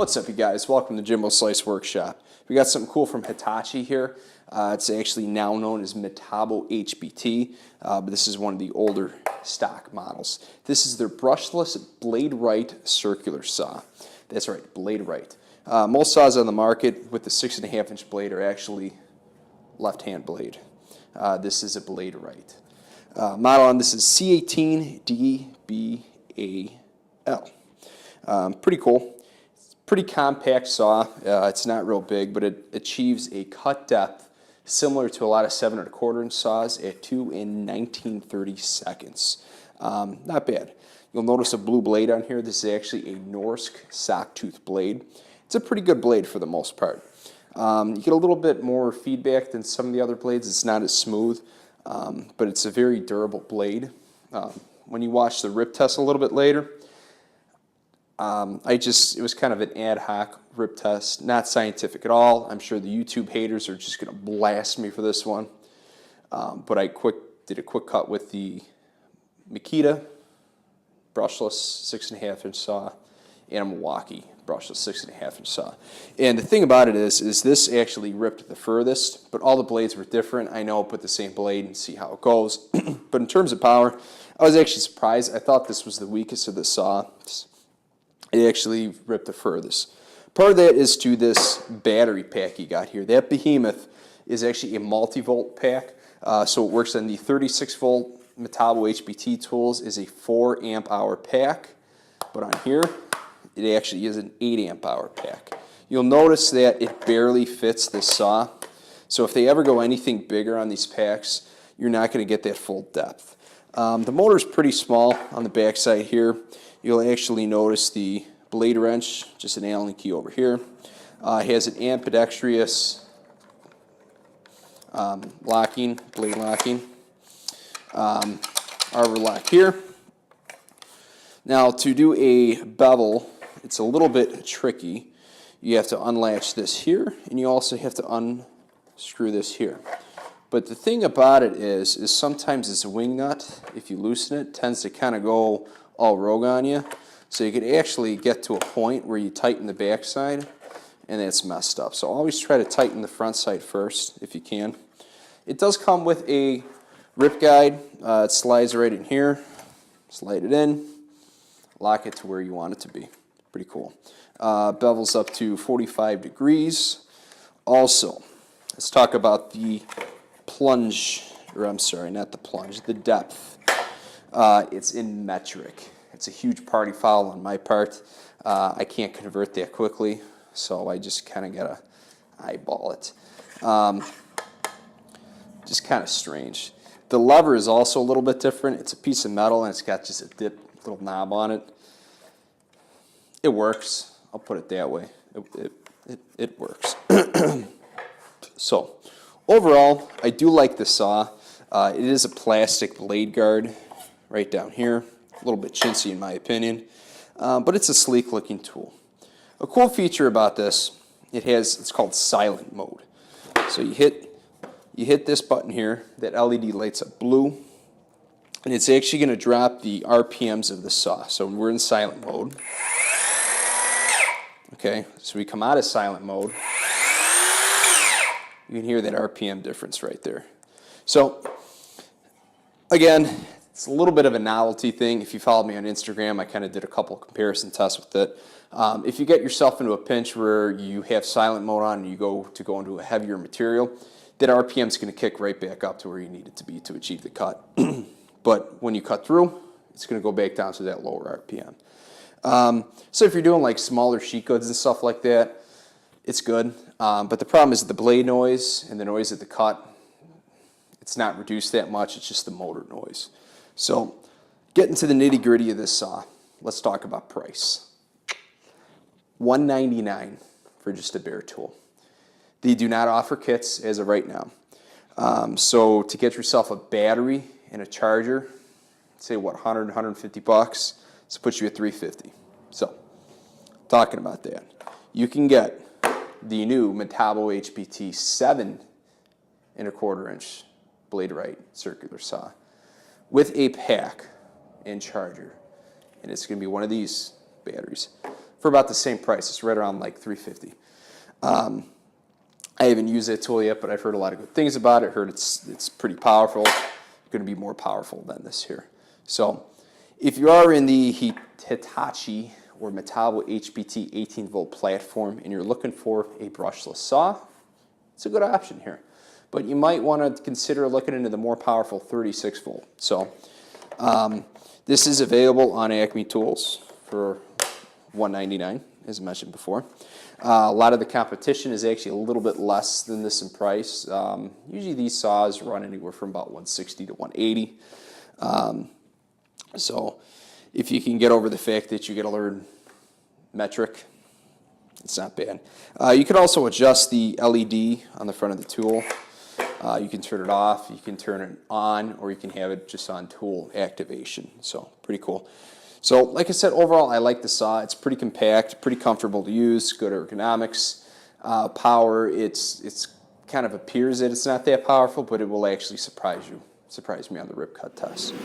What's up, you guys? Welcome to Jimbo's Slice Workshop. We got something cool from Hitachi here. It's actually now known as Metabo HPT, but this is one of the older stock models. This is their brushless blade right circular saw. That's right, blade right. Most saws on the market with the 6.5-inch blade are actually left-hand blade. This is a blade right. Model on this is C18DBALP4. Pretty cool. Pretty compact saw. It's not real big, but it achieves a cut depth similar to a lot of 7 1/4-inch saws at 2 in 1930 Not bad. You'll notice a blue blade on here. This is actually a Norsk sock-tooth blade. It's a pretty good blade for the most part. You get a little bit more feedback than some of the other blades. It's not as smooth, but it's a very durable blade. When you watch the rip test a little bit later, it was kind of an ad hoc rip test, not scientific at all. I'm sure the YouTube haters are just going to blast me for this one. But I did a quick cut with the Makita brushless 6.5-inch saw and a Milwaukee brushless 6.5-inch saw. And the thing about it is this actually ripped the furthest, but all the blades were different. I know, put the same blade and see how it goes. But in terms of power, I was actually surprised. I thought this was the weakest of the saws. It actually ripped the furthest. Part of that is to this battery pack you got here. That behemoth is actually a multi-volt pack, so it works on the 36-volt Metabo HPT tools. Is a 4 amp-hour pack, but on here it actually is an 8 amp-hour pack. You'll notice that it barely fits this saw, so if they ever go anything bigger on these packs, you're not going to get that full depth. The motor's pretty small on the back side here. You'll actually notice the blade wrench, just an Allen key over here. It has an ambidextrous blade locking, arbor lock here. Now to do a bevel, it's a little bit tricky. You have to unlatch this here, and you also have to unscrew this here. But the thing about it is sometimes this wing nut, if you loosen it, tends to kind of go all rogue on you. So you could actually get to a point where you tighten the back side and it's messed up. So always try to tighten the front side first if you can. It does come with a rip guide. It slides right in here. Slide it in, lock it to where you want it to be. Pretty cool. Bevels up to 45 degrees. Also, let's talk about the plunge, or I'm sorry, not the plunge, the depth. It's in metric. It's a huge party foul on my part. I can't convert that quickly, so I just kind of gotta eyeball it. Just kind of strange. The lever is also a little bit different. It's a piece of metal and it's got just a little knob on it. It works. I'll put it that way. It works. So overall, I do like the saw. It is a plastic blade guard right down here. A little bit chintzy in my opinion, but it's a sleek looking tool. A cool feature about this, it's called silent mode. So you hit this button here, that LED lights up blue, and it's actually going to drop the RPMs of the saw. So we're in silent mode. Okay, so we come out of silent mode. You can hear that RPM difference right there. So again, it's a little bit of a novelty thing. If you followed me on Instagram, I kind of did a couple comparison tests with it. If you get yourself into a pinch where you have silent mode on and you go into a heavier material, that RPM is going to kick right back up to where you need it to be to achieve the cut. But when you cut through, it's going to go back down to that lower RPM. So if you're doing like smaller sheet goods and stuff like that, it's good. But the problem is the blade noise and the noise at the cut, it's not reduced that much. It's just the motor noise. So getting to the nitty gritty of this saw, let's talk about price. $199 for just a bare tool. They do not offer kits as of right now. So to get yourself a battery and a charger, say what, 100, 150 bucks, this puts you at $350. So talking about that, you can get the new Metabo HPT 7 1/4-inch blade right circular saw with a pack and charger, and it's going to be one of these batteries for about the same price. It's right around like $350. I haven't used that tool yet, but I've heard a lot of good things about it. Heard it's pretty powerful. Going to be more powerful than this here. So if you are in the Hitachi or Metabo HPT 18V platform and you're looking for a brushless saw, it's a good option here. But you might want to consider looking into the more powerful 36V. So this is available on Acme Tools for $199, as I mentioned before. A lot of the competition is actually a little bit less than this in price. Usually these saws run anywhere from about $160 to $180. So if you can get over the fact that you got to learn metric, it's not bad. You can also adjust the LED on the front of the tool. You can turn it off, you can turn it on, or you can have it just on tool activation. So pretty cool. So like I said, overall I like the saw. It's pretty compact, pretty comfortable to use, good ergonomics. Power, it's kind of appears that it's not that powerful, but it will actually surprise me on the rip cut test.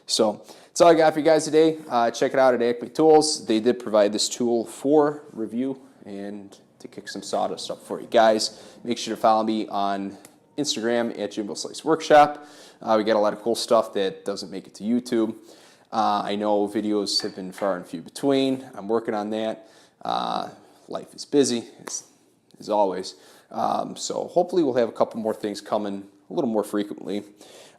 So that's all I got for you guys today. Check it out at Acme Tools. They did provide this tool for review and to kick some sawdust up for you guys. Make sure to follow me on Instagram at Jimbo Slice Workshop. We got a lot of cool stuff that doesn't make it to YouTube. I know videos have been far and few between. I'm working on that. Life is busy, as always. So hopefully we'll have a couple more things coming a little more frequently.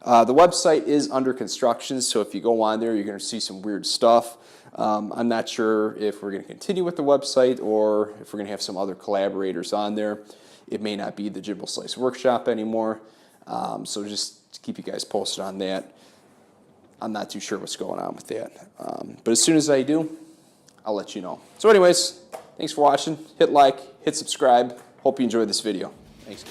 The website is under construction, so if you go on there, you're going to see some weird stuff. I'm not sure if we're going to continue with the website or if we're going to have some other collaborators on there. It may not be the Jimbo Slice Workshop anymore, so just keep you guys posted on that. I'm not too sure what's going on with that, but as soon as I do, I'll let you know. So anyways, thanks for watching. Hit like, hit subscribe. Hope you enjoyed this video. Thanks.